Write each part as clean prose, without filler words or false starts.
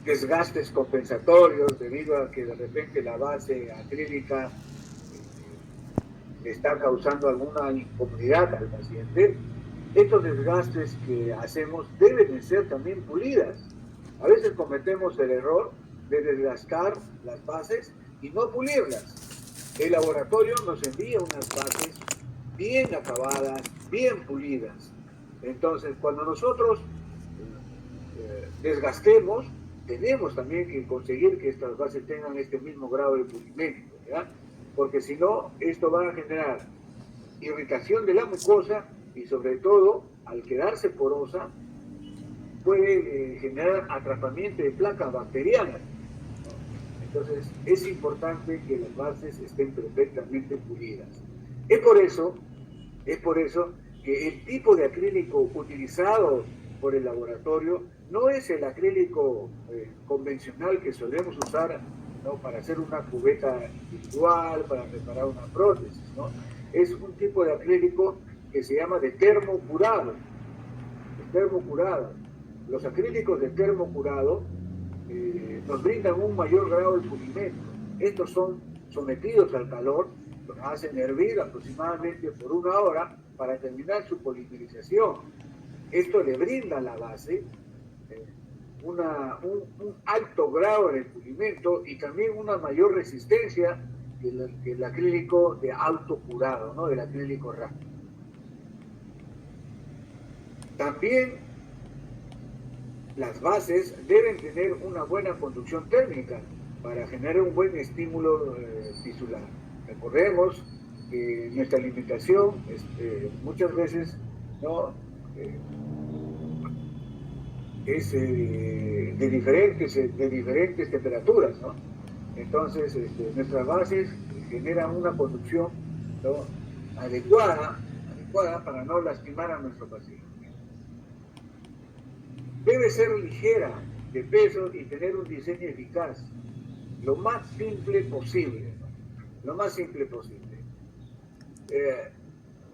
desgastes compensatorios debido a que de repente la base acrílica le está causando alguna incomodidad al paciente, estos desgastes que hacemos deben de ser también pulidas. A veces cometemos el error de desgastar las bases y no pulirlas. El laboratorio nos envía unas bases bien acabadas, bien pulidas. Entonces, cuando nosotros desgastemos, tenemos también que conseguir que estas bases tengan este mismo grado de pulimento, ¿verdad? Porque si no, esto va a generar irritación de la mucosa y sobre todo, al quedarse porosa, puede generar atrapamiento de placas bacterianas. Entonces, es importante que las bases estén perfectamente pulidas. Es por eso, es por eso que el tipo de acrílico utilizado por el laboratorio no es el acrílico convencional que solemos usar, ¿no?, para hacer una cubeta individual, para preparar una prótesis, ¿no? Es un tipo de acrílico que se llama de termocurado. Los acrílicos de termocurado nos brindan un mayor grado de pulimento. Estos son sometidos al calor, los hacen hervir aproximadamente por 1 hora para terminar su polimerización. Esto le brinda a la base un alto grado de pulimento y también una mayor resistencia que el acrílico de alto curado, ¿no?, del acrílico rápido. También las bases deben tener una buena conducción térmica para generar un buen estímulo tisular. Recordemos que nuestra alimentación muchas veces, ¿no?, es de diferentes temperaturas, ¿no? Entonces, nuestras bases generan una conducción, ¿no?, adecuada para no lastimar a nuestro paciente. Debe ser ligera de peso y tener un diseño eficaz, lo más simple posible, ¿no?, lo más simple posible.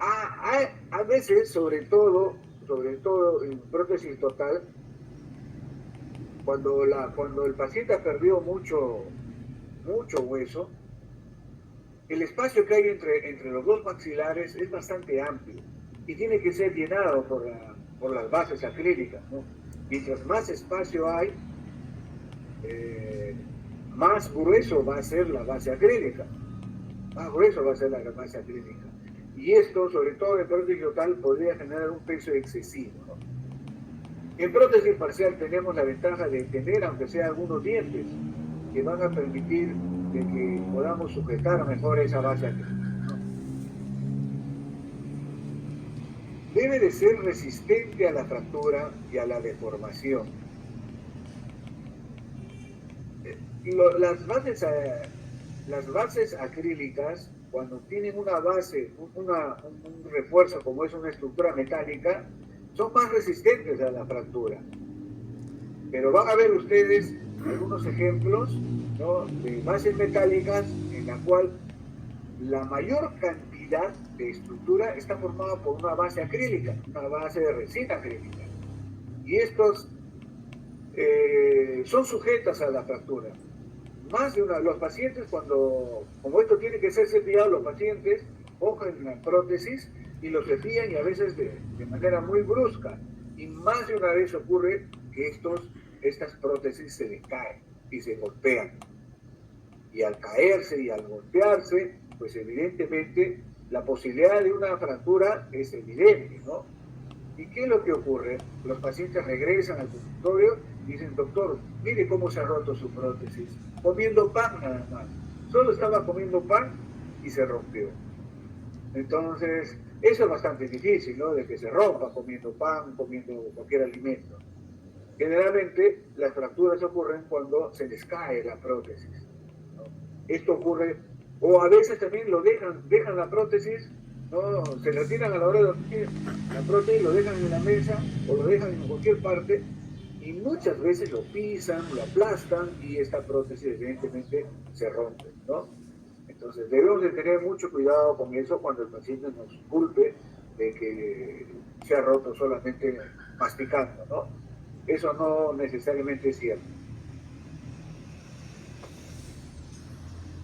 A veces, sobre todo en prótesis total, cuando el paciente ha perdido mucho hueso, el espacio que hay entre los dos maxilares es bastante amplio y tiene que ser llenado por las bases acrílicas, ¿no? Mientras más espacio hay, más grueso va a ser la base acrílica. Y esto, sobre todo en prótesis total, podría generar un peso excesivo, ¿no? En prótesis parcial tenemos la ventaja de tener, aunque sea algunos dientes, que van a permitir de que podamos sujetar mejor esa base acrílica, ¿no? Debe de ser resistente a la fractura y a la deformación. Las bases acrílicas, cuando tienen una base, un refuerzo como es una estructura metálica, son más resistentes a la fractura. Pero van a ver ustedes algunos ejemplos, ¿no?, de bases metálicas en la cual la mayor cantidad de estructura está formada por una base acrílica, una base de resina acrílica. Y estos son sujetas a la fractura. Más de los pacientes, como esto tiene que ser cepillado, los pacientes cogen la prótesis y lo cepillan, y a veces de manera muy brusca. Y más de una vez ocurre que estas prótesis se decaen y se golpean. Y al caerse y al golpearse, pues evidentemente la posibilidad de una fractura es evidente, ¿no? ¿Y qué es lo que ocurre? Los pacientes regresan al consultorio y dicen: doctor, mire cómo se ha roto su prótesis, comiendo pan nada más. Solo estaba comiendo pan y se rompió. Entonces, eso es bastante difícil, ¿no?, de que se rompa comiendo pan, comiendo cualquier alimento. Generalmente, las fracturas ocurren cuando se les cae la prótesis, ¿no? Esto ocurre, o a veces también dejan la prótesis, ¿no?, se retiran a la hora de dormir la prótesis, lo dejan en la mesa o lo dejan en cualquier parte, y muchas veces lo pisan, lo aplastan y esta prótesis evidentemente se rompe, ¿no? Entonces debemos de tener mucho cuidado con eso cuando el paciente nos culpe de que se ha roto solamente masticando, ¿no? Eso no necesariamente es cierto.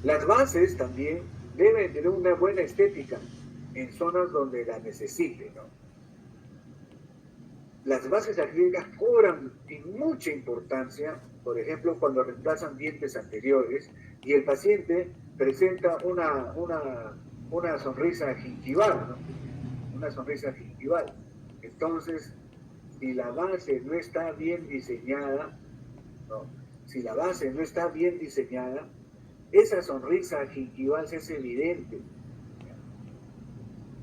Las bases también deben tener una buena estética en zonas donde la necesite, ¿no? Las bases acrílicas cobran mucha importancia, por ejemplo, cuando reemplazan dientes anteriores y el paciente presenta una sonrisa gingival, ¿no? Una sonrisa gingival. Entonces, si la base no está bien diseñada, ¿no? Si la base no está bien diseñada, esa sonrisa gingival se hace evidente.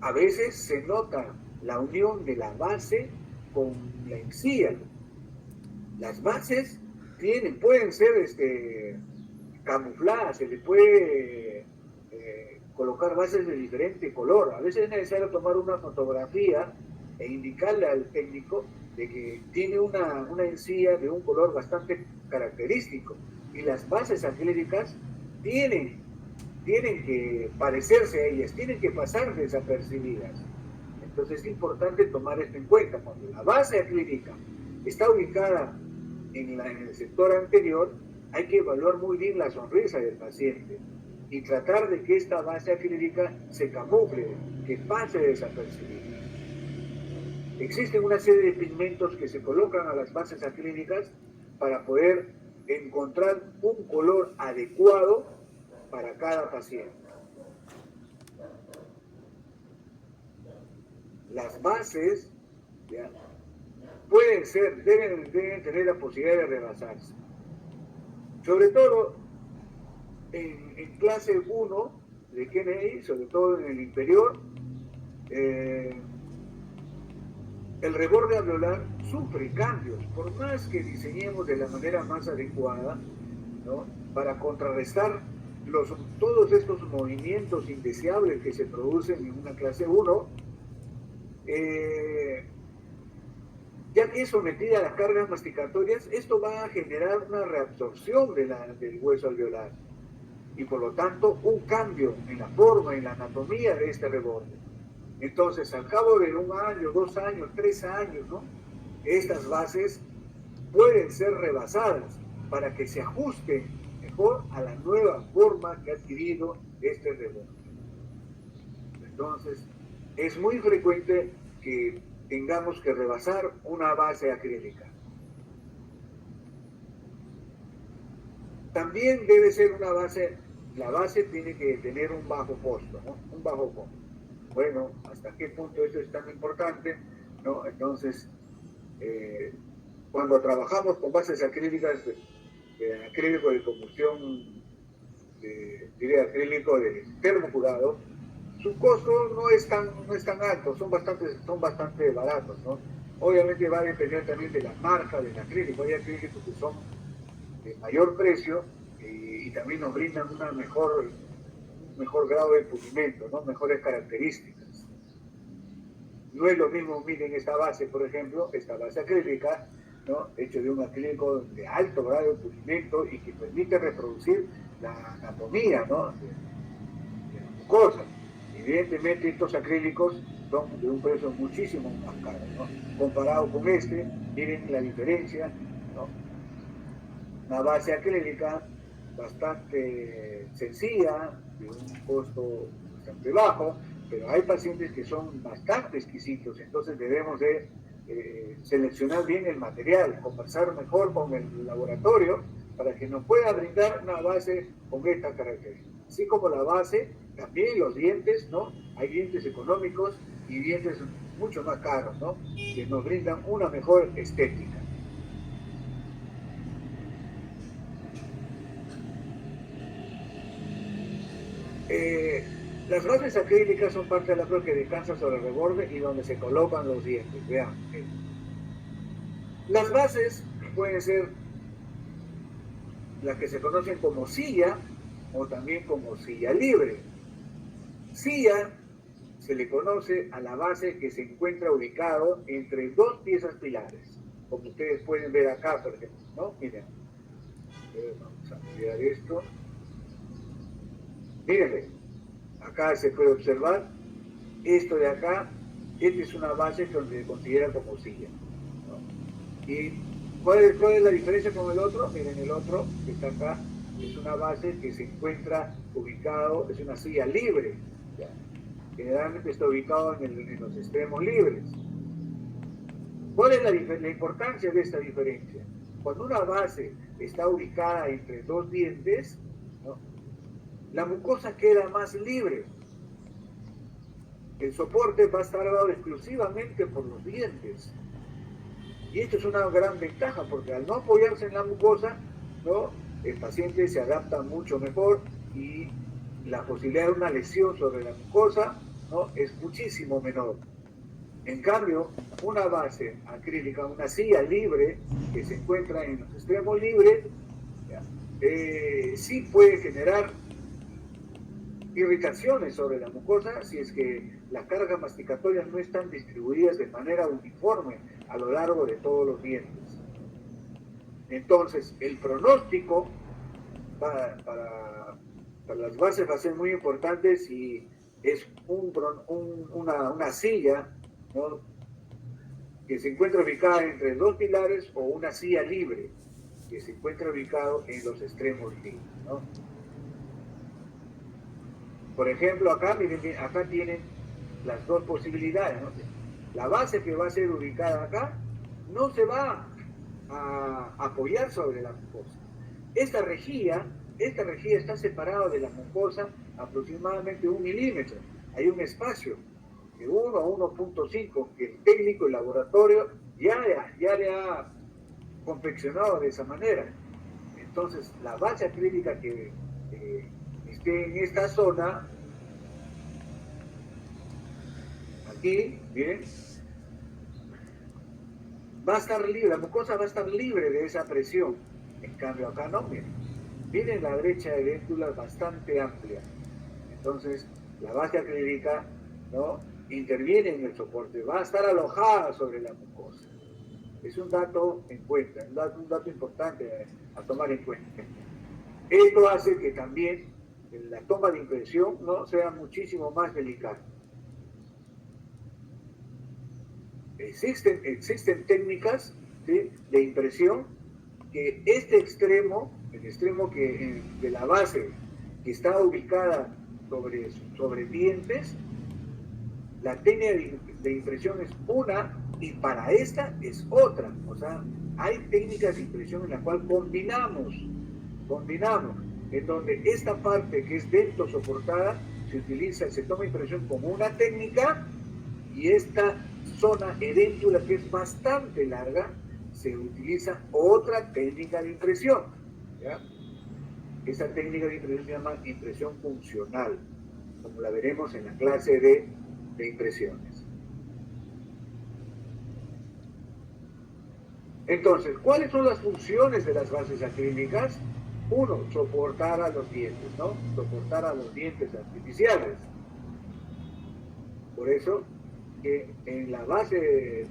A veces se nota la unión de la base con la encía. Las bases pueden ser camufladas, se le puede colocar bases de diferente color. A veces es necesario tomar una fotografía e indicarle al técnico de que tiene una encía de un color bastante característico. Y las bases acrílicas tienen que parecerse a ellas, tienen que pasar desapercibidas. Entonces es importante tomar esto en cuenta. Cuando la base acrílica está ubicada en el sector anterior, hay que evaluar muy bien la sonrisa del paciente y tratar de que esta base acrílica se camufle, que pase desapercibida. Existen una serie de pigmentos que se colocan a las bases acrílicas para poder encontrar un color adecuado para cada paciente. Las bases, ¿ya?, deben tener la posibilidad de rebasarse. Sobre todo en clase 1 de KNI, sobre todo en el inferior, el reborde alveolar sufre cambios, por más que diseñemos de la manera más adecuada, ¿no?, para contrarrestar todos estos movimientos indeseables que se producen en una clase 1, ya que es sometida a las cargas masticatorias, esto va a generar una reabsorción del hueso alveolar y por lo tanto un cambio en la forma, en la anatomía de este reborde. Entonces, al cabo de 1 año, 2 años, 3 años, ¿no?, estas bases pueden ser rebasadas para que se ajusten mejor a la nueva forma que ha adquirido este reborde. Entonces, es muy frecuente que tengamos que rebasar una base acrílica. También debe ser la base tiene que tener un bajo costo, ¿no? Un bajo costo. Bueno, ¿hasta qué punto eso es tan importante?, ¿no? Entonces, cuando trabajamos con bases acrílicas, de acrílico de combustión, acrílico de termocurado, su costo no es tan alto, son bastante baratos, ¿no? Obviamente va a depender también de la marca del acrílico. Hay acrílicos que son de mayor precio y también nos brindan un mejor grado de pulimento, ¿no?, mejores características. No es lo mismo, miren esta base, por ejemplo, esta base acrílica, ¿no?, hecho de un acrílico de alto grado de pulimento y que permite reproducir la anatomía, ¿no?, de la mucosa. Evidentemente estos acrílicos son de un precio muchísimo más caro, ¿no?, comparado con miren la diferencia, ¿no? Una base acrílica bastante sencilla, de un costo bastante bajo, pero hay pacientes que son bastante exquisitos, entonces debemos de seleccionar bien el material, conversar mejor con el laboratorio para que nos pueda brindar una base con esta característica. Así como la base, también los dientes, ¿no? Hay dientes económicos y dientes mucho más caros, ¿no?, que nos brindan una mejor estética. Las bases acrílicas son parte de la flor que descansa sobre el reborde y donde se colocan los dientes. Vean. Las bases pueden ser las que se conocen como silla o también como silla libre. Silla se le conoce a la base que se encuentra ubicado entre 2 piezas pilares, como ustedes pueden ver acá, por ejemplo, ¿no? Miren, vamos a ampliar esto. Mírenme, acá se puede observar esto de acá. Esta es una base que se considera como silla, ¿no? ¿Y cuál es la diferencia con el otro? Miren, el otro que está acá es una base que se encuentra ubicado, es una silla libre, ¿ya? Generalmente está ubicado en los extremos libres. ¿Cuál es la importancia de esta diferencia? Cuando una base está ubicada entre dos dientes, ¿no?, la mucosa queda más libre. El soporte va a estar dado exclusivamente por los dientes. Y esto es una gran ventaja, porque al no apoyarse en la mucosa, ¿no?, el paciente se adapta mucho mejor y la posibilidad de una lesión sobre la mucosa, ¿no?, es muchísimo menor. En cambio, una base acrílica, una silla libre que se encuentra en los extremos libres, sí puede generar irritaciones sobre la mucosa si es que las cargas masticatorias no están distribuidas de manera uniforme a lo largo de todos los dientes. Entonces, el pronóstico para las bases va a ser muy importante si es una silla, ¿no?, que se encuentra ubicada entre dos pilares, o una silla libre que se encuentra ubicado en los extremos libres, ¿no? Por ejemplo, acá, miren, acá tienen las dos posibilidades, ¿no? La base que va a ser ubicada acá no se va a apoyar sobre la mucosa. Esta rejilla está separada de la mucosa aproximadamente 1 milímetro. Hay un espacio de 1 a 1.5 que el técnico, el laboratorio, ya le ha confeccionado de esa manera. Entonces, la base acrílica que esté en esta zona, aquí, miren, va a estar libre, la mucosa va a estar libre de esa presión. En cambio, acá no, miren la brecha de véntula bastante amplia. Entonces, la base acrílica, ¿no?, interviene en el soporte, va a estar alojada sobre la mucosa. Es un dato en cuenta, un dato importante a tomar en cuenta. Esto hace que también la toma de impresión, ¿no?, sea muchísimo más delicada. Existen técnicas, ¿sí?, de impresión que este extremo, el extremo de la base que está ubicada sobre dientes, la técnica de impresión es una y para esta es otra. O sea, hay técnicas de impresión en la cual combinamos, en donde esta parte que es dento soportada se toma impresión como una técnica, y esta zona edéntula, que es bastante larga, se utiliza otra técnica de impresión, ¿ya? Esa técnica de impresión se llama impresión funcional, como la veremos en la clase de impresiones. Entonces, ¿cuáles son las funciones de las bases acrílicas? Uno, soportar a los dientes, ¿no? Soportar a los dientes artificiales. Por eso, que en la base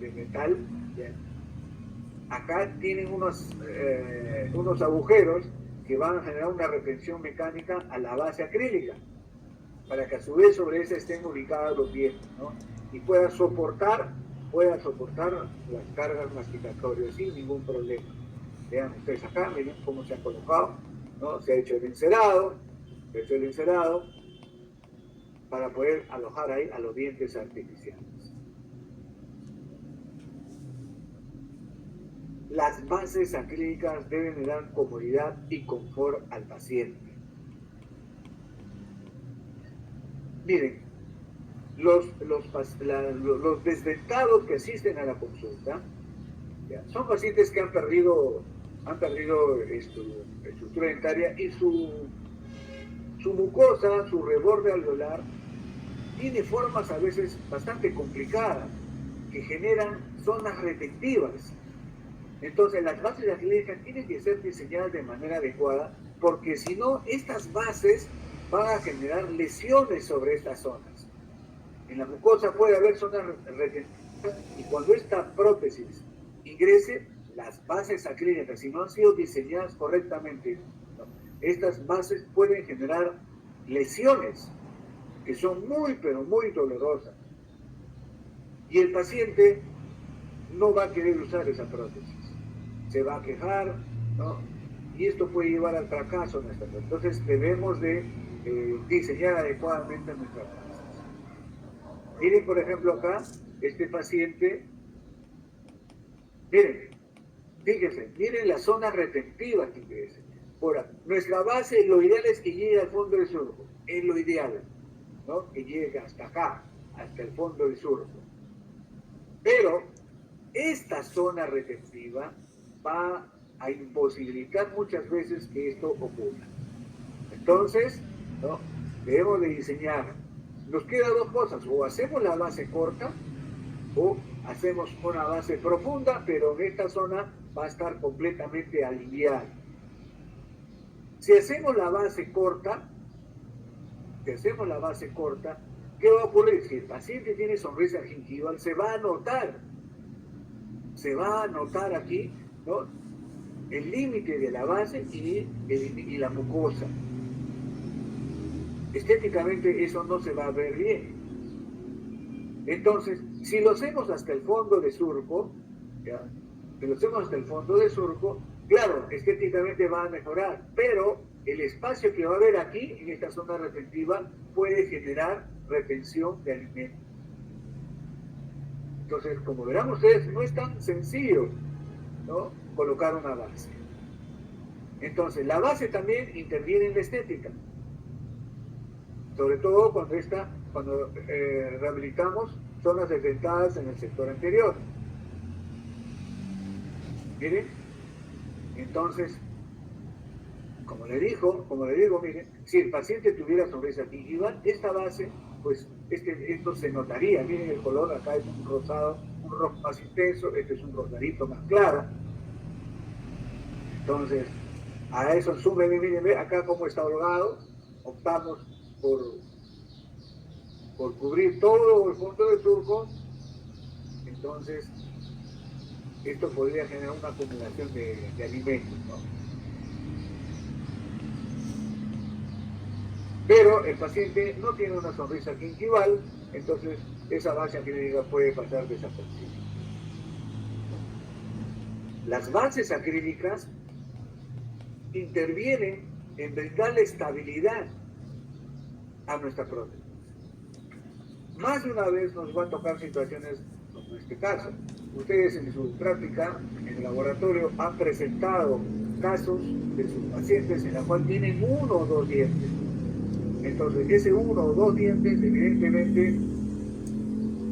de metal, ¿ya?, acá tienen unos agujeros que van a generar una retención mecánica a la base acrílica, para que a su vez sobre esa estén ubicados los dientes, ¿no?, y puedan soportar las cargas masticatorias sin ningún problema. Vean ustedes acá, miren cómo se ha colocado, ¿no? Se ha hecho el encerado para poder alojar ahí a los dientes artificiales. Las bases acrílicas deben dar comodidad y confort al paciente. Miren, los desdentados que asisten a la consulta, ¿ya?, son pacientes que han perdido estructura dentaria, y su mucosa, su reborde alveolar, tiene formas a veces bastante complicadas que generan zonas retentivas. Entonces, las bases acrílicas tienen que ser diseñadas de manera adecuada, porque si no, estas bases van a generar lesiones sobre estas zonas. En la mucosa puede haber zonas retentivas, y cuando esta prótesis ingrese, las bases acrílicas, si no han sido diseñadas correctamente, ¿no?, estas bases pueden generar lesiones que son muy, pero muy dolorosas. Y el paciente no va a querer usar esa prótesis. Se va a quejar, ¿no?, y esto puede llevar al fracaso en nuestra vida. Entonces debemos de diseñar adecuadamente nuestras bases. Miren, por ejemplo, acá, este paciente, miren, fíjense, miren la zona retentiva que crece. Ahora, nuestra base, lo ideal es que llegue al fondo del surco, es lo ideal, ¿no? Que llegue hasta acá, hasta el fondo del surco. Pero esta zona retentiva va a imposibilitar muchas veces que esto ocurra. Entonces, ¿no? Debemos de diseñar. Nos quedan dos cosas, o hacemos la base corta o hacemos una base profunda, pero en esta zona va a estar completamente alineada. Si hacemos la base corta, ¿qué va a ocurrir? Si el paciente tiene sonrisa gingival, se va a notar aquí, ¿no? El límite de la base y la mucosa. Estéticamente eso no se va a ver bien. Entonces, si lo hacemos hasta el fondo de surco, ¿ya? Claro, estéticamente va a mejorar, pero el espacio que va a haber aquí, en esta zona retentiva, puede generar retención de alimentos. Entonces, como verán ustedes, no es tan sencillo, ¿no?, colocar una base. Entonces, la base también interviene en la estética, sobre todo cuando rehabilitamos zonas desdentadas en el sector anterior. Miren, entonces, como le digo, miren, si el paciente tuviera sonrisa gingival, esta base, pues esto se notaría. Miren el color, acá es un rosado, un rojo más intenso, este es un rosadito más claro. Entonces, a eso súmenle, miren, acá cómo está holgado. Optamos por cubrir todo el fondo del surco. Entonces, esto podría generar una acumulación de alimentos, ¿no? Pero el paciente no tiene una sonrisa gingival, entonces esa base acrílica puede pasar desapercibida. Las bases acrílicas intervienen en brindarle estabilidad a nuestra prótesis. Más de una vez nos va a tocar situaciones como este caso. Ustedes en su práctica en el laboratorio han presentado casos de sus pacientes en la cual tienen 1 o 2 dientes. Entonces, ese 1 o 2 dientes evidentemente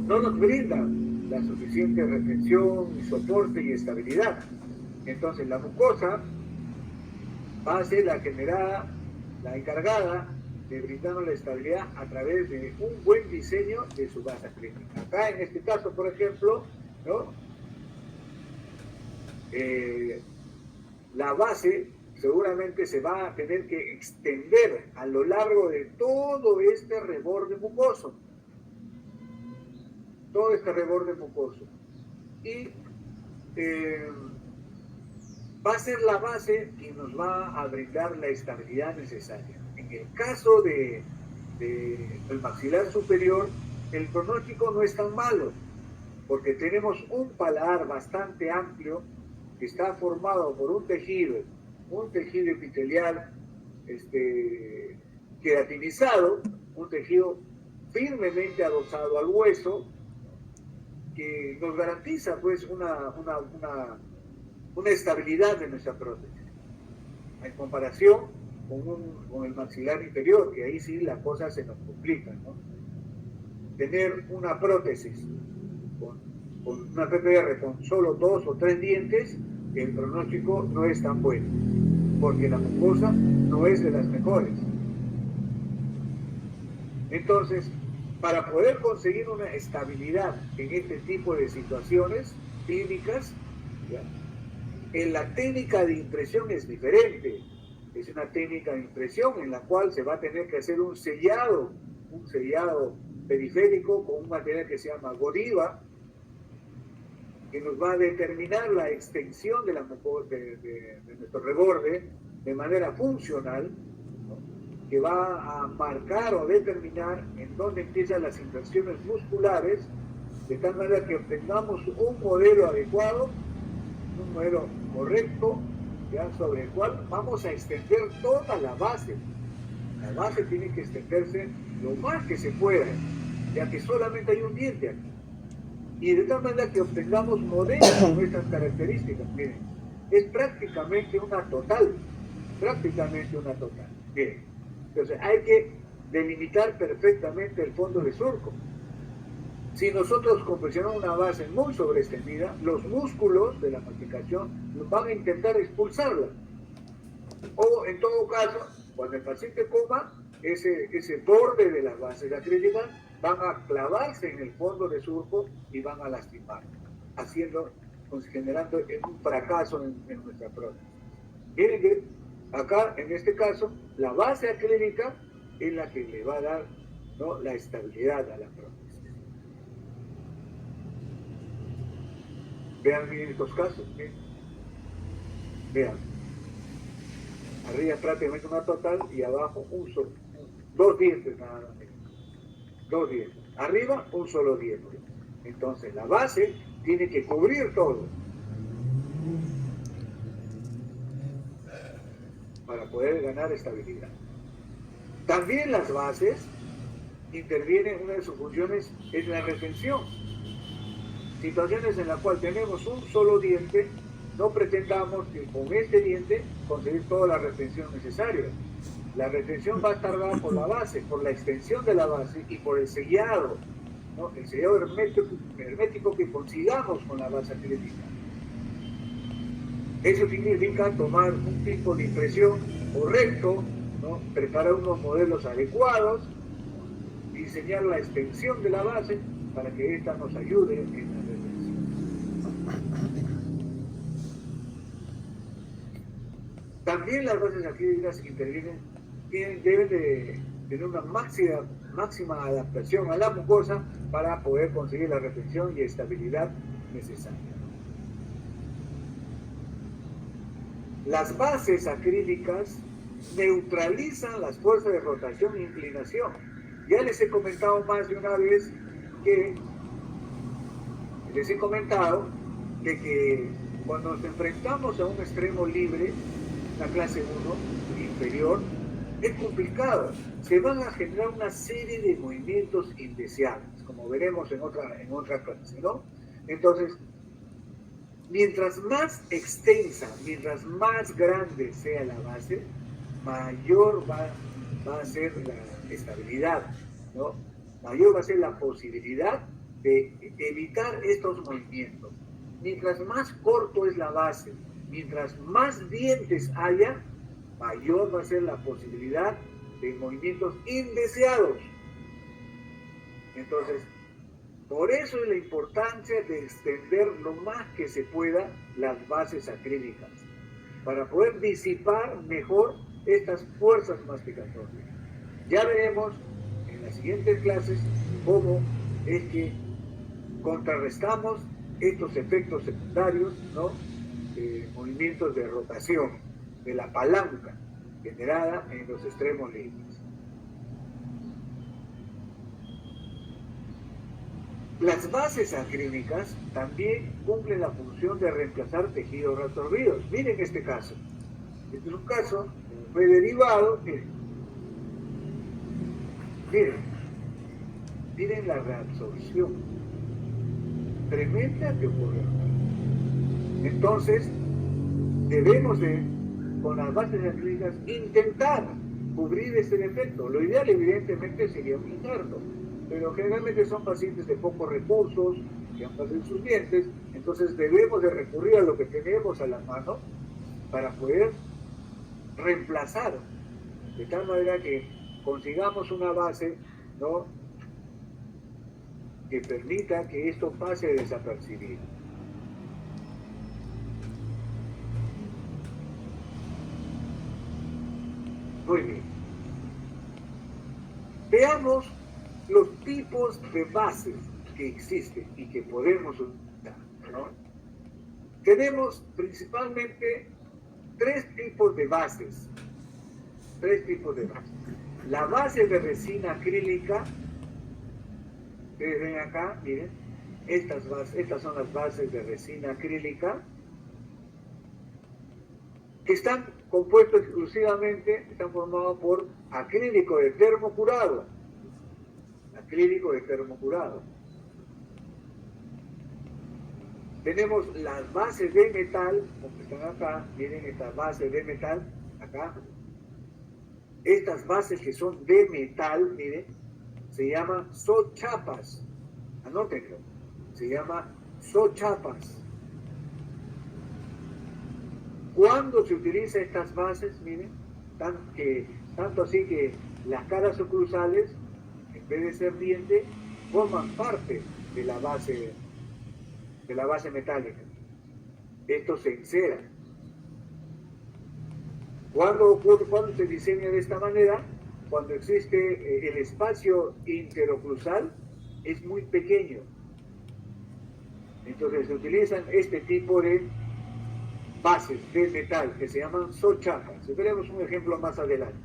no nos brinda la suficiente retención, soporte y estabilidad. Entonces, la mucosa va a ser la encargada de brindarnos la estabilidad a través de un buen diseño de su base acrílica. Acá en este caso, por ejemplo, ¿no?, la base seguramente se va a tener que extender a lo largo de todo este reborde mucoso. Y va a ser la base que nos va a brindar la estabilidad necesaria. En el caso del maxilar superior, el pronóstico no es tan malo, porque tenemos un paladar bastante amplio que está formado por un tejido epitelial queratinizado, un tejido firmemente adosado al hueso, que nos garantiza pues una estabilidad de nuestra prótesis, en comparación con el maxilar inferior, que ahí sí la cosa se nos complica, ¿no? Tener una prótesis con una PPR con solo 2 o 3 dientes, el pronóstico no es tan bueno, porque la mucosa no es de las mejores. Entonces, para poder conseguir una estabilidad en este tipo de situaciones clínicas, ¿ya?, la técnica de impresión es diferente. Es una técnica de impresión en la cual se va a tener que hacer un sellado periférico con un material que se llama Godiva, que nos va a determinar la extensión de nuestro reborde de manera funcional, ¿no?, que va a marcar o determinar en dónde empiezan las inversiones musculares, de tal manera que obtengamos un modelo adecuado, un modelo correcto ¿ya? Sobre el cual vamos a extender toda la base. La base tiene que extenderse lo más que se pueda, ya que solamente hay un diente aquí. Y de tal manera que obtengamos modelos con estas características. Miren, es prácticamente una total. Prácticamente una total. Miren, entonces hay que delimitar perfectamente el fondo de surco. Si nosotros confeccionamos una base muy sobreextendida, los músculos de la masticación van a intentar expulsarla. O en todo caso, cuando el paciente coma, ese borde de las bases acrílicas van a clavarse en el fondo de surco y van a lastimar, generando un fracaso en nuestra prótesis. Miren que acá, en este caso, la base acrílica es la que le va a dar, ¿no?, la estabilidad a la prótesis. Vean bien estos casos. Vean. Arriba prácticamente una total y abajo dos dientes nada más. Dos dientes. Arriba un solo diente. Entonces la base tiene que cubrir todo para poder ganar estabilidad. También las bases intervienen, una de sus funciones es la retención. Situaciones en las cuales tenemos un solo diente, no pretendamos que con este diente conseguir toda la retención necesaria. La retención va a estar dada por la base, por la extensión de la base y por el sellado, ¿no?, el sellado hermético que consigamos con la base acrílica. Eso significa tomar un tipo de impresión correcto, ¿no?, preparar unos modelos adecuados, diseñar la extensión de la base para que ésta nos ayude en la retención. También las bases acrílicas deben de tener una máxima adaptación a la mucosa para poder conseguir la retención y estabilidad necesaria. Las bases acrílicas neutralizan las fuerzas de rotación e inclinación. Ya les he comentado más de una vez que cuando nos enfrentamos a un extremo libre, la clase 1 inferior, es complicado. Se van a generar una serie de movimientos indeseables, como veremos en otra clase, ¿no? Entonces, mientras más extensa, mientras más grande sea la base, mayor va a ser la estabilidad, ¿no? Mayor va a ser la posibilidad de evitar estos movimientos. Mientras más corto es la base, mientras más dientes haya, mayor va a ser la posibilidad de movimientos indeseados. Entonces, por eso es la importancia de extender lo más que se pueda las bases acrílicas, para poder disipar mejor estas fuerzas masticatorias. Ya veremos en las siguientes clases cómo es que contrarrestamos estos efectos secundarios, ¿no?, movimientos de rotación de la palanca generada en los extremos libres. Las bases acrílicas también cumplen la función de reemplazar tejidos reabsorbidos. Miren este caso. Este es un caso, fue derivado, miren la reabsorción tremenda que ocurre. Entonces, debemos con las bases acrílicas, intentar cubrir ese defecto. Lo ideal, evidentemente, sería un interno, pero generalmente son pacientes de pocos recursos, que han perdido sus dientes, entonces debemos de recurrir a lo que tenemos a la mano para poder reemplazar, de tal manera que consigamos una base, ¿no?, que permita que esto pase desapercibido. Muy bien. Veamos los tipos de bases que existen y que podemos usar, ¿no? Tenemos principalmente tres tipos de bases. La base de resina acrílica, ustedes ven acá, miren, estas son las bases de resina acrílica. que están compuestos exclusivamente, están formados por acrílico de termocurado. Acrílico de termocurado. Tenemos las bases de metal, como están acá, miren estas bases de metal, acá. Estas bases que son de metal, miren, se llaman sochapas. Anótenlo. Se llama sochapas. Cuando se utilizan estas bases, miren, tanto así que las caras oclusales, en vez de ser diente, forman parte de la base metálica. Esto se encera. ¿Cuándo se diseña de esta manera? Cuando existe el espacio interoclusal, es muy pequeño. Entonces se utilizan este tipo de bases de metal que se llaman sochapas. Veremos un ejemplo más adelante.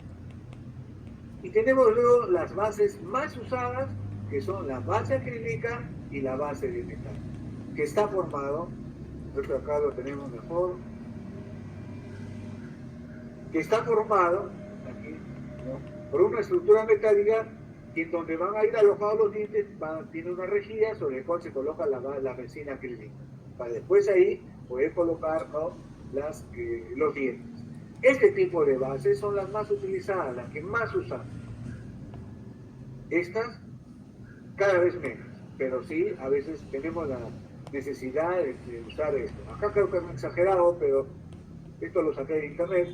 Y tenemos luego las bases más usadas, que son la base acrílica y la base de metal, que está formado, nosotros acá lo tenemos mejor, que está formado aquí, ¿no?, por una estructura metálica y en donde van a ir alojados los dientes, tiene una rejilla sobre la cual se coloca la resina acrílica, para después ahí poder colocar, ¿no?, los dientes. Este tipo de bases son las más utilizadas, las que más usan. Estas cada vez menos, pero sí, a veces tenemos la necesidad de usar esto. Acá creo que es exagerado, pero esto lo saqué de internet,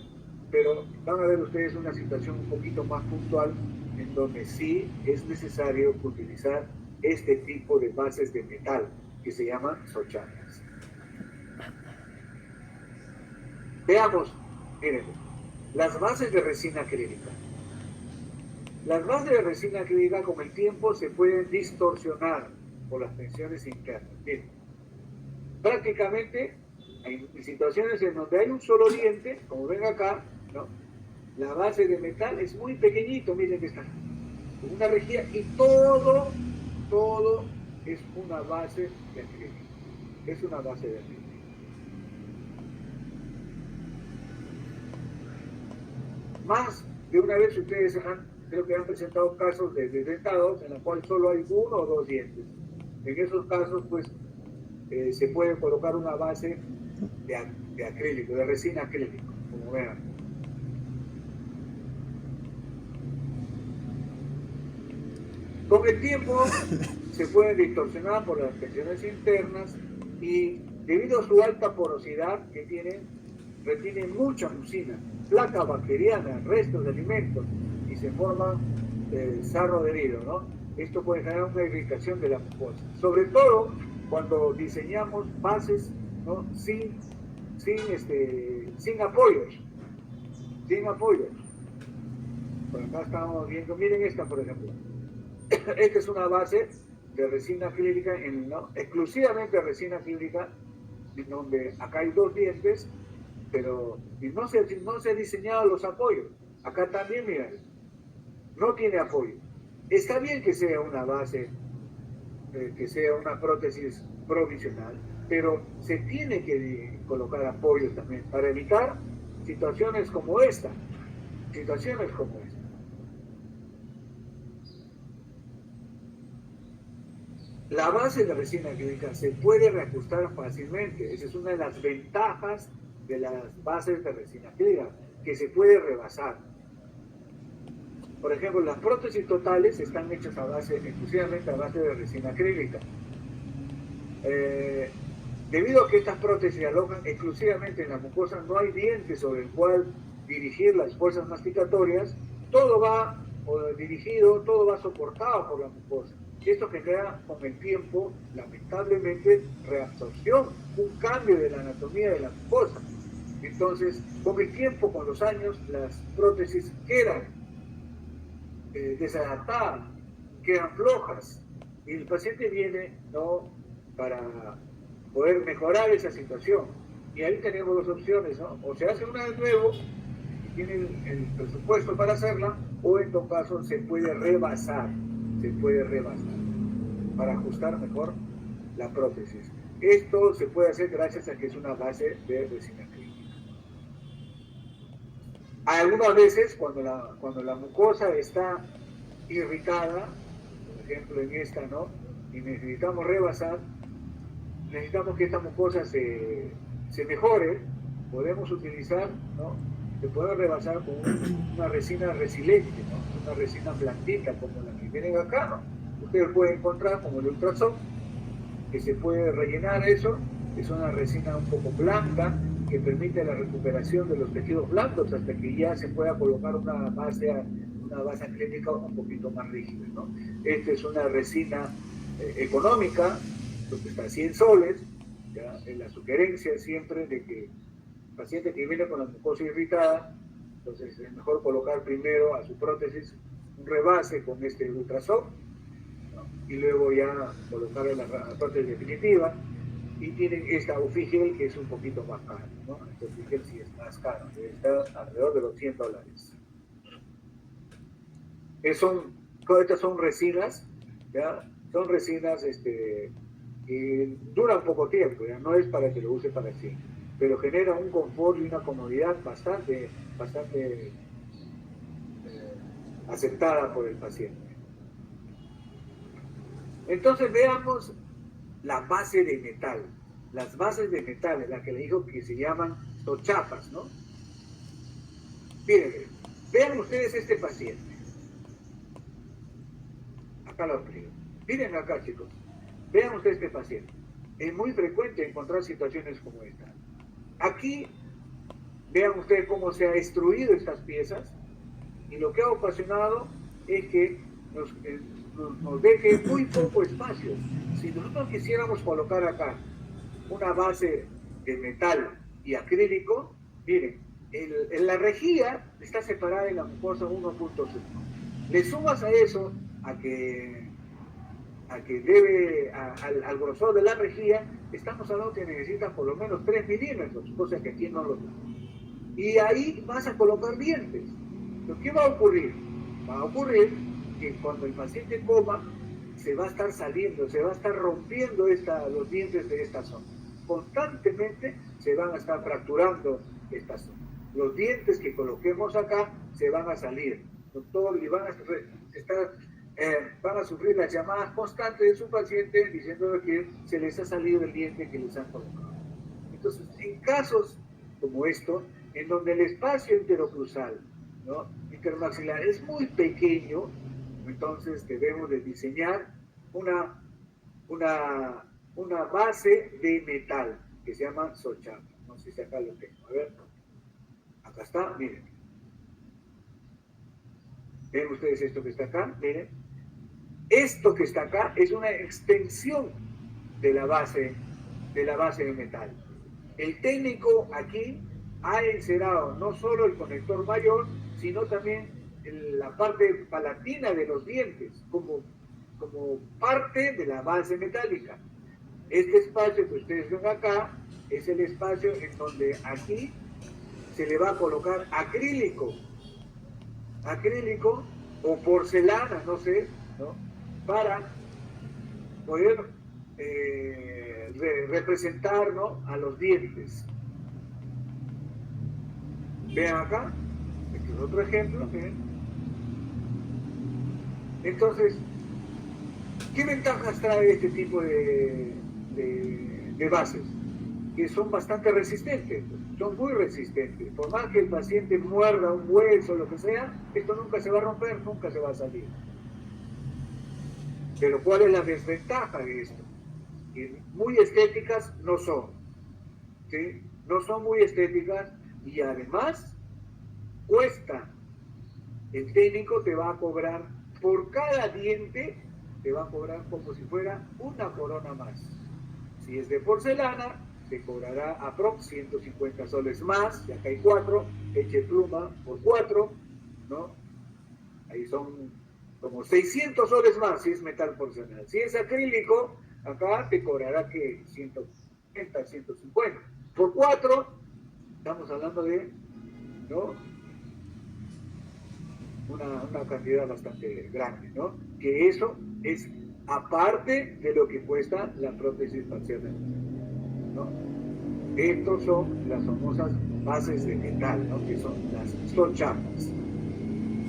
pero van a ver ustedes una situación un poquito más puntual en donde sí es necesario utilizar este tipo de bases de metal que se llaman sochapas. Veamos, miren, las bases de resina acrílica. Las bases de resina acrílica con el tiempo se pueden distorsionar por las tensiones internas. Miren, prácticamente hay situaciones en donde hay un solo diente, como ven acá, ¿no?, la base de metal es muy pequeñito, miren que está, con una rejilla, y todo es una base de acrílico. Es una base de acrílico. Más de una vez ustedes creo que han presentado casos de dentados en los cuales solo hay uno o dos dientes. En esos casos, pues, se puede colocar una base de acrílico, de resina acrílico, como vean. Con el tiempo se pueden distorsionar por las tensiones internas y debido a su alta porosidad que retienen mucha mucina, placa bacteriana, restos de alimentos y se forma sarro adherido, ¿no? Esto puede generar una irritación de la mucosa, sobre todo cuando diseñamos bases, ¿no?, sin apoyos. Por acá estamos viendo, miren esta por ejemplo. Esta es una base de resina acrílica, ¿no?, exclusivamente resina acrílica, en donde acá hay dos dientes, pero no se han diseñado los apoyos. Acá también, miren, no tiene apoyo. Está bien que sea una base, que sea una prótesis provisional, pero se tiene que colocar apoyos también para evitar situaciones como esta. La base de resina acrílica se puede reajustar fácilmente. Esa es una de las ventajas de las bases de resina acrílica, que se puede rebasar. Por ejemplo, las prótesis totales están hechas exclusivamente a base de resina acrílica. Debido a que estas prótesis se alojan exclusivamente en la mucosa, no hay diente sobre el cual dirigir las fuerzas masticatorias, todo va dirigido, todo va soportado por la mucosa. Esto genera con el tiempo, lamentablemente, reabsorción, un cambio de la anatomía de la mucosa. Entonces, con el tiempo, con los años, las prótesis quedan desadaptadas, quedan flojas, y el paciente viene, ¿no?, para poder mejorar esa situación. Y ahí tenemos dos opciones, ¿no? O se hace una de nuevo, y tienen el presupuesto para hacerla, o en todo caso se puede rebasar para ajustar mejor la prótesis. Esto se puede hacer gracias a que es una base de resina acrílica. Algunas veces, cuando la mucosa está irritada, por ejemplo en esta, ¿no? Y necesitamos rebasar, necesitamos que esta mucosa se mejore, podemos utilizar, ¿no? Se puede rebasar con una resina resiliente, ¿no? Una resina blandita como la que tienen acá, ¿no? Ustedes pueden encontrar como el Ultrasoft, que se puede rellenar eso, es una resina un poco blanca que permite la recuperación de los tejidos blandos hasta que ya se pueda colocar una base acrílica un poquito más rígida, ¿no? Esta es una resina económica, lo que está a 100 soles, ¿ya? En la sugerencia siempre de que el paciente que viene con la mucosa irritada, entonces es mejor colocar primero a su prótesis un rebase con este Ultrasoft, ¿no? Y luego ya colocar la prótesis definitiva. Y tienen esta Ufigel que es un poquito más cara, ¿no? Esta Ufigel sí es más cara, está alrededor de los $100. Estas son resinas, ¿ya? Son resinas que duran poco tiempo, ¿ya? No es para que lo use para siempre, pero genera un confort y una comodidad bastante aceptada por el paciente. Entonces veamos la base de metal, las bases de metal, la que le dijo que se llaman sochapas, ¿no? Miren, vean ustedes este paciente. Acá lo explico. Miren acá, chicos. Vean ustedes este paciente. Es muy frecuente encontrar situaciones como esta. Aquí, vean ustedes cómo se ha destruido estas piezas y lo que ha ocasionado es que nos deje muy poco espacio. Si nosotros quisiéramos colocar acá una base de metal y acrílico, miren, en la rejilla está separada en la mucosa 1.5. Le sumas a eso al grosor de la rejilla, estamos hablando que necesitas por lo menos 3 milímetros, cosa que aquí no lo tenemos. Y ahí vas a colocar dientes. ¿Pero qué va a ocurrir? Va a ocurrir que cuando el paciente coma, se va a estar saliendo, se va a estar rompiendo los dientes de esta zona. Constantemente se van a estar fracturando esta zona. Los dientes que coloquemos acá se van a salir. Todos y van a sufrir las llamadas constantes de su paciente diciendo que se les ha salido el diente que les han colocado. Entonces, en casos como esto, en donde el espacio interoclusal, ¿no?, intermaxilar es muy pequeño, entonces debemos de diseñar una base de metal que se llama sochapa. No sé si acá lo tengo. A ver, acá está, miren. ¿Ven ustedes esto que está acá? Miren. Esto que está acá es una extensión de la base de metal. El técnico aquí ha encerado no solo el conector mayor, sino también la parte palatina de los dientes, como parte de la base metálica. Este espacio que ustedes ven acá es el espacio en donde aquí se le va a colocar acrílico o porcelana, no sé, ¿no?, para poder representar, ¿no?, a los dientes. Vean acá, este es otro ejemplo. ¿Ven? Entonces, ¿qué ventajas trae este tipo de bases? Que son bastante resistentes, son muy resistentes. Por más que el paciente muerda un hueso o lo que sea, esto nunca se va a romper, nunca se va a salir. Pero ¿cuál es la desventaja de esto? Que muy estéticas no son, ¿sí? No son muy estéticas y además cuesta. El técnico te va a cobrar por cada diente, te va a cobrar como si fuera una corona más. Si es de porcelana, te cobrará aprox 150 soles más, y acá hay 4, eche pluma por 4, ¿no? Ahí son como 600 soles más si es metal porcelana. Si es acrílico, acá te cobrará que 150, 150. Por 4, estamos hablando de, ¿no?, una cantidad bastante grande, ¿no? Que eso es aparte de lo que cuesta la prótesis parcial, ¿no? Estos son las famosas bases de metal, ¿no? Que son las sochapas.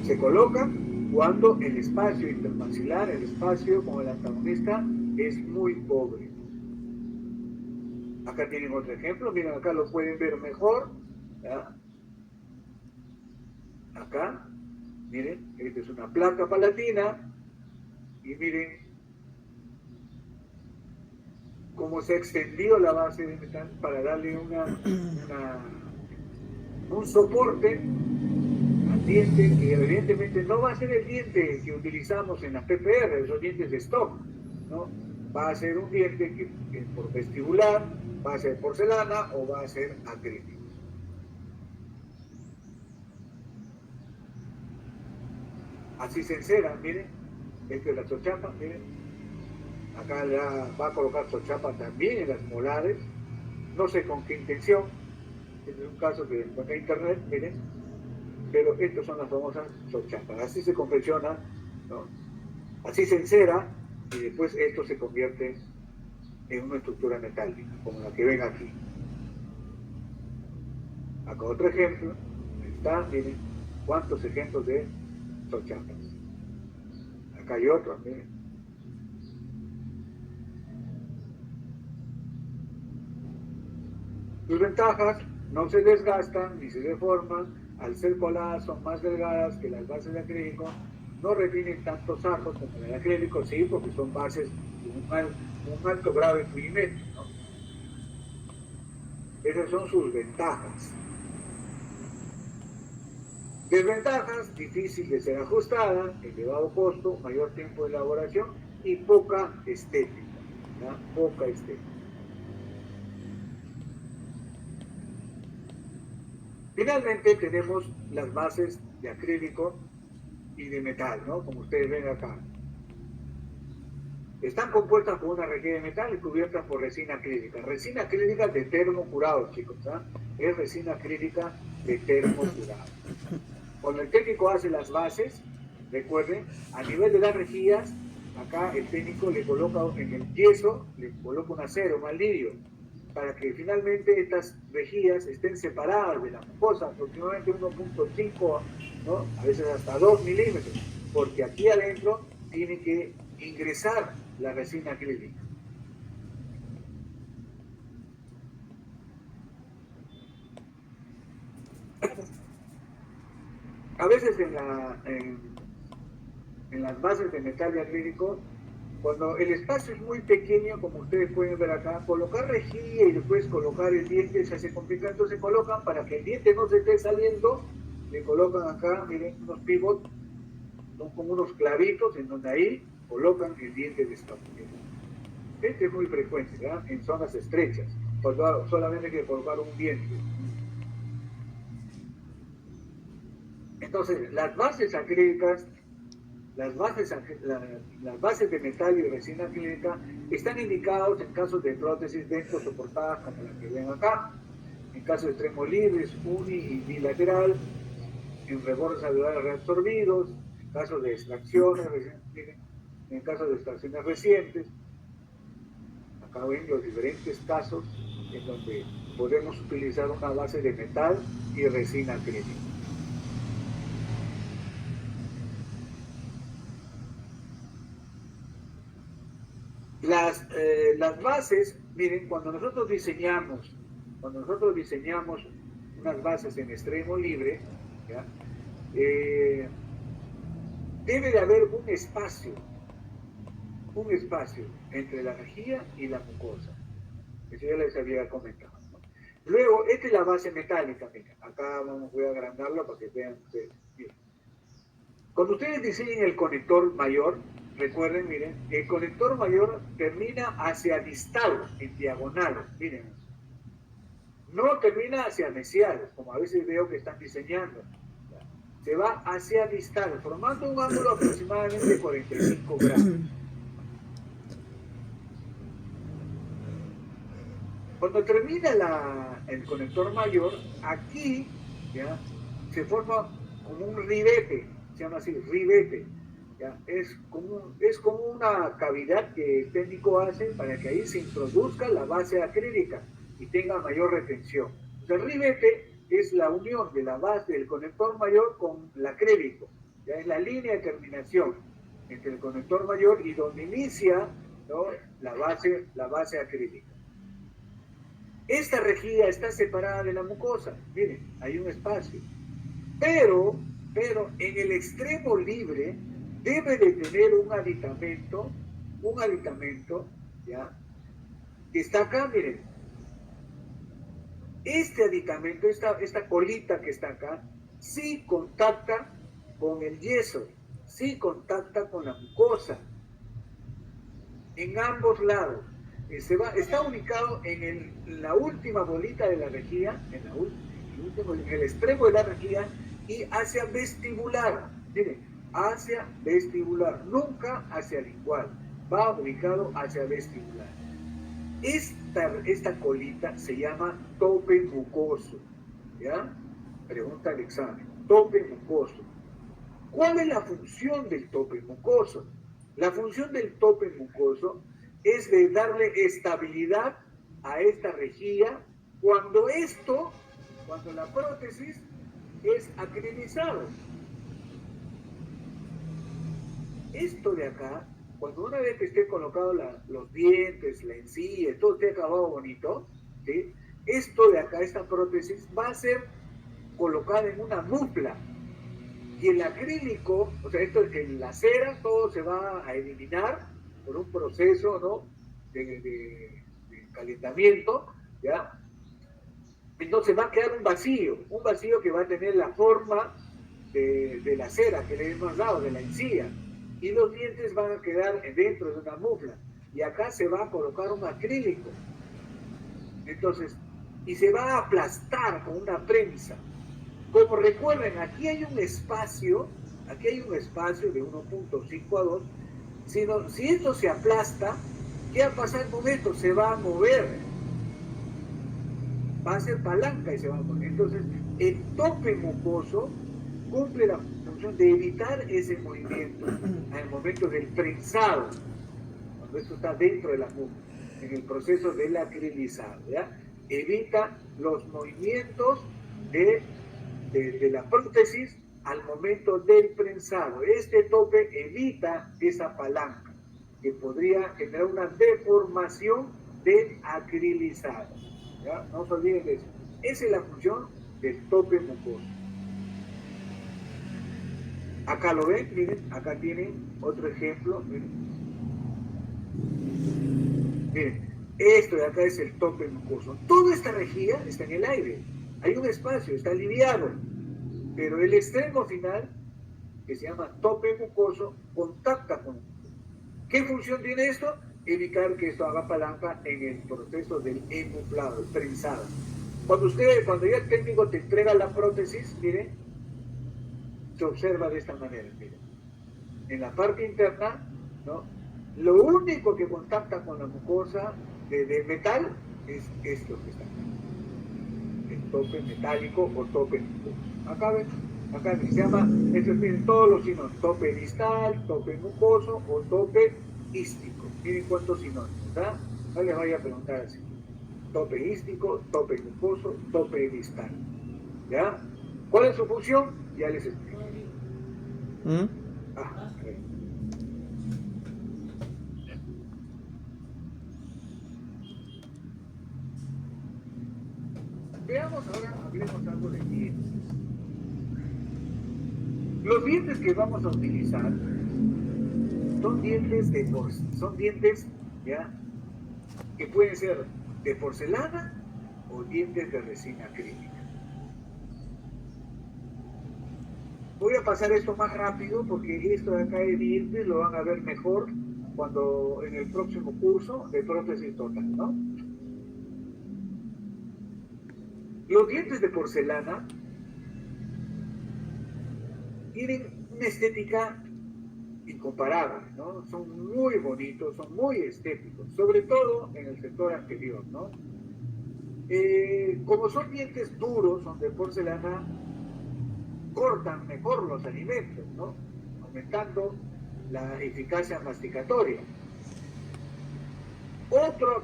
Se colocan cuando el espacio intermaxilar, el espacio con el antagonista, es muy pobre. Acá tienen otro ejemplo, miren, acá lo pueden ver mejor. ¿Ya? Acá, miren, esta es una placa palatina y miren cómo se ha extendido la base de metal para darle un soporte al diente que evidentemente no va a ser el diente que utilizamos en la PPR, esos dientes de stock, ¿no? Va a ser un diente que por vestibular, va a ser porcelana o va a ser acrílico. Así se encera, miren, esta es la sochapa, miren, acá va a colocar sochapa también en las molares, no sé con qué intención, este es un caso que encontré en internet, miren, pero estas son las famosas sochapas, así se confecciona, ¿no? Así se encera y después esto se convierte en una estructura metálica, como la que ven aquí. Acá otro ejemplo, está, miren, cuántos ejemplos de sochapas. Acá hay otro, miren. Sus ventajas, no se desgastan ni se deforman, al ser coladas son más delgadas que las bases de acrílico, no retienen tantos ajos como el acrílico, sí, porque son bases de un alto grado de pulimento, ¿no? Esas son sus ventajas. Desventajas, difícil de ser ajustada, elevado costo, mayor tiempo de elaboración y poca estética, ¿no? Poca estética. Finalmente tenemos las bases de acrílico y de metal, ¿no? Como ustedes ven acá. Están compuestas por una rejilla de metal y cubiertas por resina acrílica. Resina acrílica de termocurado, chicos, ¿ah? Es resina acrílica de termocurado. Cuando el técnico hace las bases, recuerden, a nivel de las rejillas, acá el técnico le coloca en el yeso, le coloca un acero, un alivio, para que finalmente estas rejillas estén separadas de la mucosa, aproximadamente 1.5, ¿no? A veces hasta 2 milímetros, porque aquí adentro tiene que ingresar la resina acrílica. A veces en las bases de metal y acrílico, cuando el espacio es muy pequeño, como ustedes pueden ver acá, colocar rejilla y después colocar el diente se hace complicado, entonces colocan para que el diente no se esté saliendo, le colocan acá, miren, unos pivots, son como unos clavitos en donde ahí colocan el diente de stock. Este es muy frecuente, ¿verdad? En zonas estrechas, cuando solamente hay que colocar un diente. Entonces, las bases acrílicas, las bases de metal y resina acrílica están indicados en casos de prótesis dentro soportadas como la que ven acá, en casos de extremos libres, uni y bilateral, en rebordes alveolares reabsorbidos, en casos de extracciones, en casos de extracciones recientes. Acá ven los diferentes casos en donde podemos utilizar una base de metal y resina acrílica. Las bases, miren, cuando nosotros diseñamos unas bases en extremo libre, ¿ya? Debe de haber un espacio entre la rejilla y la mucosa. Eso ya les había comentado, ¿no? Luego, esta es la base metálica, miren, acá voy a agrandarla para que vean ustedes. Miren. Cuando ustedes diseñen el conector mayor, recuerden, miren, el conector mayor termina hacia distal, en diagonal, miren. No termina hacia mesial, como a veces veo que están diseñando. Se va hacia distal, formando un ángulo aproximadamente de 45 grados. Cuando termina el conector mayor, aquí, ¿ya? Se forma como un ribete, se llama así, ribete. ¿Ya? Es como una cavidad que el técnico hace para que ahí se introduzca la base acrílica y tenga mayor retención. El ribete es la unión de la base del conector mayor con el acrílico. Ya es la línea de terminación entre el conector mayor y donde inicia, ¿no?, la base acrílica. Esta rejilla está separada de la mucosa. Miren, hay un espacio. Pero en el extremo libre debe de tener un aditamento, ¿ya?, que está acá, miren. Este aditamento, esta colita que está acá, sí contacta con el yeso, sí contacta con la mucosa, en ambos lados. Está ubicado en la última bolita de la rejilla, en el extremo de la rejilla, y hacia vestibular. Miren, hacia vestibular, nunca hacia lingual, va ubicado hacia vestibular. Esta colita se llama tope mucoso, ¿ya? Pregunta el examen. Tope mucoso. ¿Cuál es la función del tope mucoso? La función del tope mucoso es de darle estabilidad a esta rejilla cuando la prótesis es acrilizado. Esto de acá, cuando una vez que esté colocado los dientes, la encía, todo esté acabado bonito, ¿sí?, esto de acá, esta prótesis, va a ser colocada en una mupla. Y el acrílico, o sea, en la cera, todo se va a eliminar por un proceso, ¿no?, de calentamiento, ¿ya? Entonces va a quedar un vacío que va a tener la forma de la cera que le hemos dado, de la encía. Y los dientes van a quedar dentro de una mufla. Y acá se va a colocar un acrílico. Entonces, y se va a aplastar con una prensa. Como recuerden, aquí hay un espacio de 1.5 a 2. Si esto se aplasta, ¿qué va a pasar con esto? Se va a mover. Va a ser palanca y se va a mover. Entonces, el tope mucoso cumple la función de evitar ese movimiento al momento del prensado, cuando esto está dentro de la mucosa, en el proceso del acrilizado, ¿ya? Evita los movimientos de la prótesis al momento del prensado. Este tope evita esa palanca que podría generar una deformación del acrilizado, ¿ya? No se olviden de eso. Esa es la función del tope mucoso. Acá lo ven, miren, acá tienen otro ejemplo, miren. Miren, esto de acá es el tope mucoso. Toda esta rejilla está en el aire, hay un espacio, está aliviado, pero el extremo final, que se llama tope mucoso, contacta con. ¿Qué función tiene esto? Evitar que esto haga palanca en el proceso del emuplado, el prensado. Cuando ya el técnico te entrega la prótesis, miren, se observa de esta manera, miren. En la parte interna, ¿no?, lo único que contacta con la mucosa de metal es esto que está acá, el tope metálico o tope mucoso. Acá se llama, estos tienen todos los sinónimos: tope distal, tope mucoso o tope ístico. Miren cuántos sinónimos, ¿verdad? No les vaya a preguntar así: tope ístico, tope mucoso, tope distal, ¿ya? ¿Cuál es su función? Ya les explico. Veamos ahora, hablemos algo de dientes. Los dientes que vamos a utilizar son dientes, ¿ya?, que pueden ser de porcelana o dientes de resina acrílica. Voy a pasar esto más rápido porque esto de acá de dientes lo van a ver mejor cuando en el próximo curso de prótesis total, ¿no? Los dientes de porcelana tienen una estética incomparable, ¿no? Son muy bonitos, son muy estéticos, sobre todo en el sector anterior, ¿no? Como son dientes duros, son de porcelana, cortan mejor los alimentos, ¿no?, aumentando la eficacia masticatoria. Otra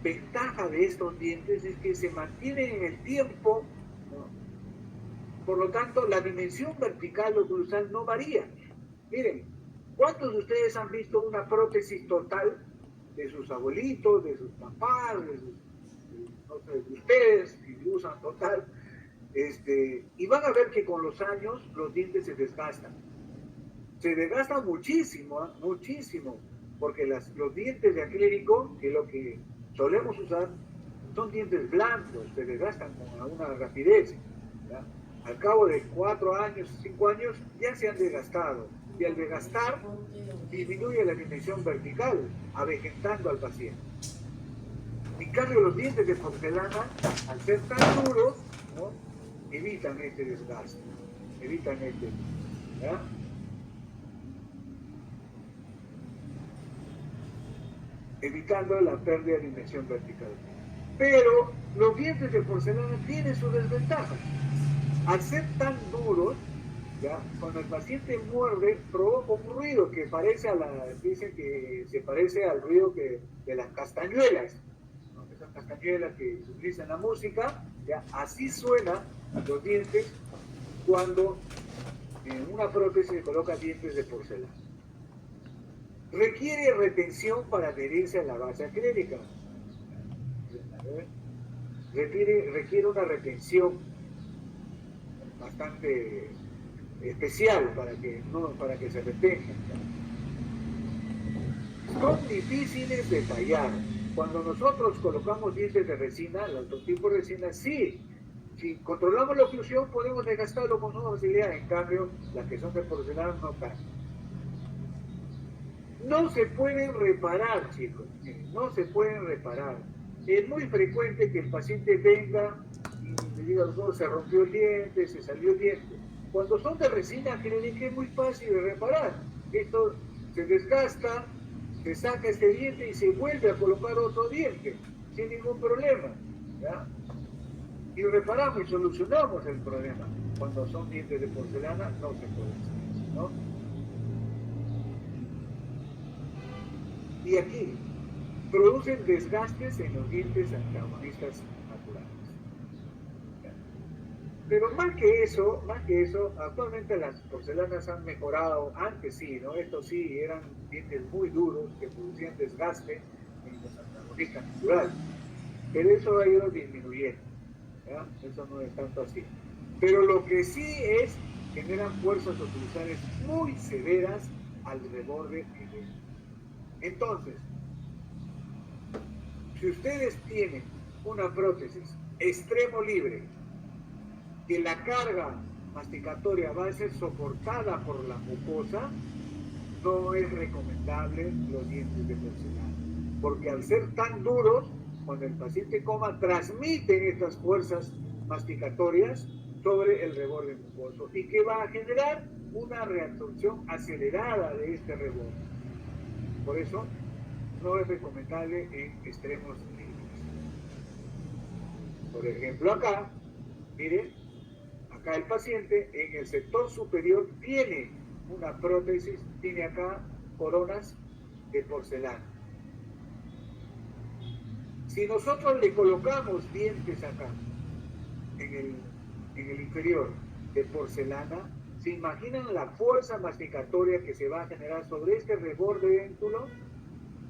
ventaja de estos dientes es que se mantienen en el tiempo, ¿no?, Por lo tanto, la dimensión vertical o dorsal no varía. Miren, ¿cuántos de ustedes han visto una prótesis total de sus abuelitos, de sus papás, no sé, de ustedes, si usan total? Y van a ver que con los años los dientes se desgastan. Se desgastan muchísimo, ¿eh? Muchísimo, porque los dientes de acrílico, que es lo que solemos usar, son dientes blancos, se desgastan con una rapidez. ¿Ya? Al cabo de 4 años, 5 años, ya se han desgastado. Y al desgastar, disminuye la dimensión vertical, avejentando al paciente. En cambio, los dientes de porcelana, al ser tan duros, ¿no?, evitan este desgaste, evitan este, ¿ya?, evitando la pérdida de dimensión vertical. Pero los dientes de porcelana tienen sus desventajas. Al ser tan duros, ¿ya?, cuando el paciente muerde, provoca un ruido que parece dicen que se parece al ruido de las castañuelas, ¿no?, esas castañuelas que se utilizan en la música, ¿ya?, así suenan los dientes cuando en una prótesis se coloca dientes de porcelana. Requiere retención para adherirse a la base acrílica. Requiere una retención bastante especial para que se retenga. Son difíciles de tallar. Cuando nosotros colocamos dientes de resina, el otro tipo de resina, sí, si controlamos la oclusión podemos desgastarlo con una facilidad. En cambio, las que son de porcelana no tanto. No se pueden reparar, chicos, no se pueden reparar. Es muy frecuente que el paciente venga y le diga, no, se rompió el diente, se salió el diente. Cuando son de resina acrílica es muy fácil de reparar. Esto se desgasta, se saca este diente y se vuelve a colocar otro diente, sin ningún problema, ¿ya? Y reparamos y solucionamos el problema. Cuando son dientes de porcelana no se puede hacer, ¿no? Y aquí, producen desgastes en los dientes antagonistas naturales. Pero más que eso, actualmente las porcelanas han mejorado. Antes sí, ¿no? Estos sí eran dientes muy duros que producían desgaste en los antagonistas naturales. Pero eso ha ido disminuyendo, ¿ya? Eso no es tanto así. Pero lo que sí es, generan fuerzas oclusales muy severas al reborde. Entonces, si ustedes tienen una prótesis extremo libre, que la carga masticatoria va a ser soportada por la mucosa, no es recomendable los dientes de porcelana, porque al ser tan duros, cuando el paciente coma, transmiten estas fuerzas masticatorias sobre el reborde mucoso y que va a generar una reabsorción acelerada de este reborde. Por eso, no es recomendable en extremos libres. Por ejemplo, acá, miren, acá el paciente en el sector superior tiene una prótesis, tiene acá coronas de porcelana. Si nosotros le colocamos dientes acá, en el inferior, de porcelana, ¿se imaginan la fuerza masticatoria que se va a generar sobre este reborde dentulo?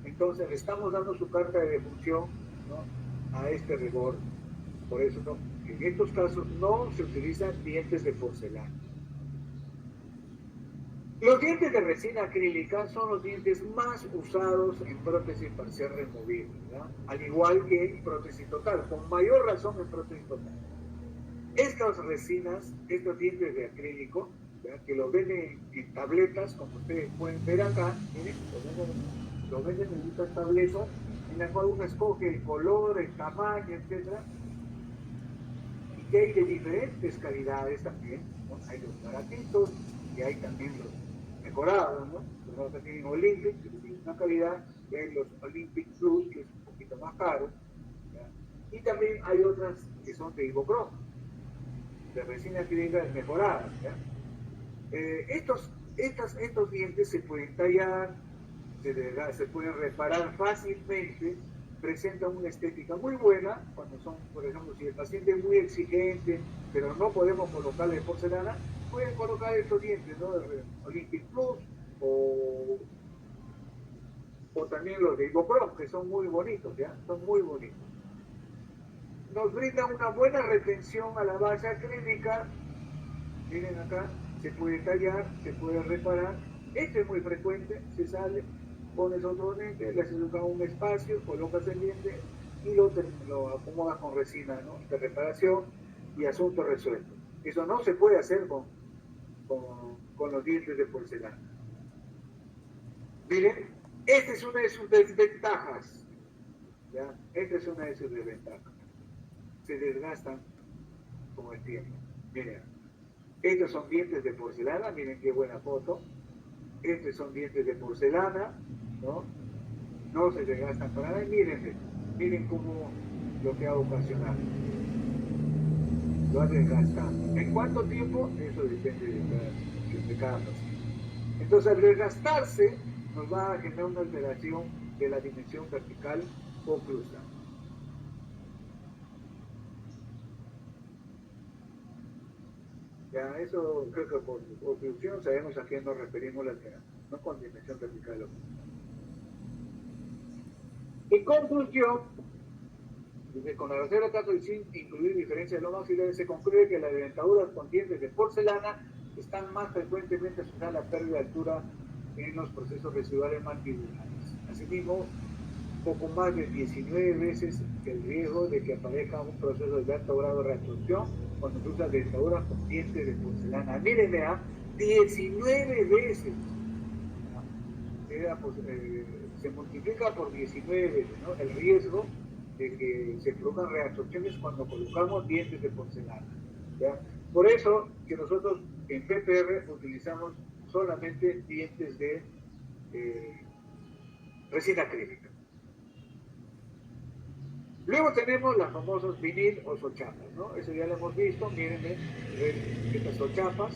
Entonces le estamos dando su carta de defunción, ¿no?, a este reborde. Por eso en estos casos no se utilizan dientes de porcelana. Los dientes de resina acrílica son los dientes más usados en prótesis parcial removible, ¿verdad?, al igual que en prótesis total, con mayor razón en prótesis total. Estas resinas, estos dientes de acrílico, ¿verdad?, que los venden en tabletas, como ustedes pueden ver acá, miren, lo venden en estas tabletas, en la cual uno escoge el color, el tamaño, etc. Y que hay de diferentes calidades también, ¿no? Hay los baratitos y hay también los mejorados, ¿no? Los otros tienen Olympic, que tienen una calidad, y hay los Olympic Plus, que es un poquito más caro, ¿ya? Y también hay otras que son de Ivocron, de resina acrílica mejorada, ¿ya? Estos dientes se pueden tallar, se pueden reparar fácilmente, presentan una estética muy buena, cuando son, por ejemplo, si el paciente es muy exigente, pero no podemos colocarle porcelana, pueden colocar estos dientes, ¿no? Olympic Plus o también los de Ivoprom, que son muy bonitos, ¿ya? Son muy bonitos. Nos brindan una buena retención a la base acrílica. Miren acá, se puede tallar, se puede reparar. Este es muy frecuente, se sale, pones otro diente, le haces un espacio, colocas el diente y lo acomodas con resina, ¿no? De reparación y asunto resuelto. Eso no se puede hacer con los dientes de porcelana. Miren, esta es una de sus desventajas. ¿Ya? Esta es una de sus desventajas. Se desgastan con el tiempo. Miren, estos son dientes de porcelana, miren qué buena foto. Estos son dientes de porcelana, ¿no? No se desgastan para nada. Miren cómo lo que ha ocasionado. Lo ha desgastado. ¿En cuánto tiempo? Eso depende de cada paciente. Entonces, al desgastarse, nos va a generar una alteración de la dimensión vertical oclusal. Ya, eso creo que por oclusión sabemos a qué nos referimos la terapia, no con dimensión vertical. En conclusión, con la tercera etapa y sin incluir diferencias de los maxilares, se concluye que las dentaduras con dientes de porcelana están más frecuentemente asociadas a la pérdida de altura en los procesos residuales mandibulares. Asimismo, poco más de 19 veces el riesgo de que aparezca un proceso de alto grado de reabsorción cuando se usa dentaduras con dientes de porcelana. Miren, vean, 19 veces. Se multiplica por 19 veces, ¿no? El riesgo de que se produzcan reabsorciones cuando colocamos dientes de porcelana, ¿ya? Por eso que nosotros en PPR utilizamos solamente dientes de resina acrílica. Luego tenemos las famosas vinil o sochapas, ¿no? Eso ya lo hemos visto. Miren, estas sochapas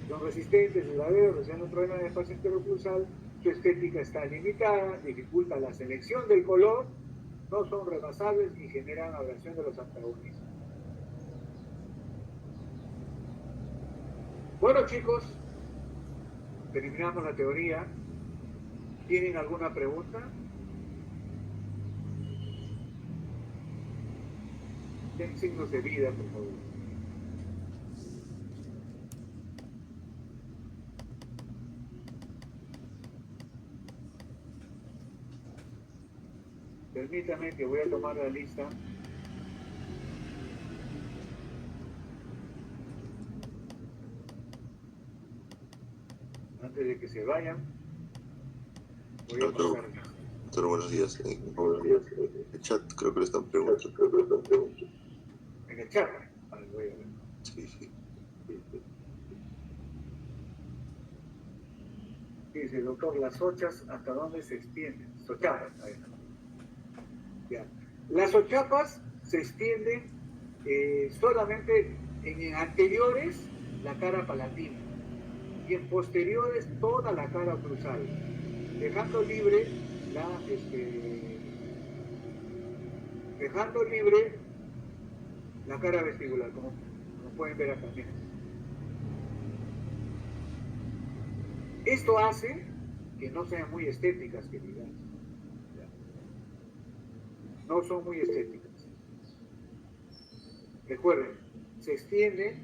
son resistentes, duraderas, reciben un problema en el espacio interoclusal. Su estética está limitada, dificulta la selección del color, no son rebasables y generan abrasión de los antagonistas. Bueno, chicos, terminamos la teoría. ¿Tienen alguna pregunta? Den signos de vida, por favor. Permítame que voy a tomar la lista. Antes de que se vayan, voy a pasar. Doctor, buenos días. Buenos días. El chat creo que le están preguntando. En el chat. Vale, voy a ver. Sí. Dice, doctor, las sochas, ¿hasta dónde se extienden? Sochapas, ahí está. Ya. Las sochapas se extienden solamente en anteriores la cara palatina y en posteriores toda la cara oclusal, dejando libre la cara vestibular, como pueden ver acá. Miren. Esto hace que no sean muy estéticas, que digamos. No son muy estéticas. Recuerden, se extiende,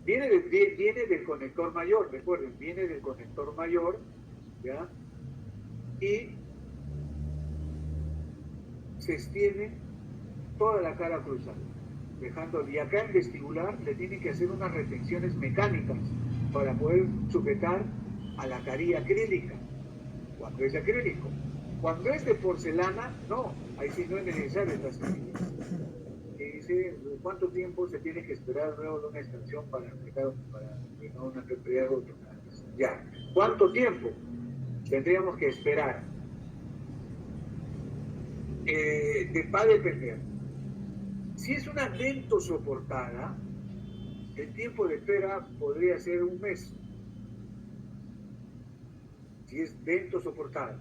viene del conector mayor, recuerden, viene del conector mayor, ¿ya? Y se extiende toda la cara cruzada, dejando, y acá en vestibular le tienen que hacer unas retenciones mecánicas para poder sujetar a la carilla acrílica, cuando es acrílico. Cuando es de porcelana, no, ahí sí no es necesario estas carillas. Dice, ¿cuánto tiempo se tiene que esperar luego de una extracción para aplicar una propiedad ortogonal? Ya, ¿cuánto tiempo tendríamos que esperar? Va a depender. Si es una dentosoportada, el tiempo de espera podría ser un mes. Si es dentosoportada.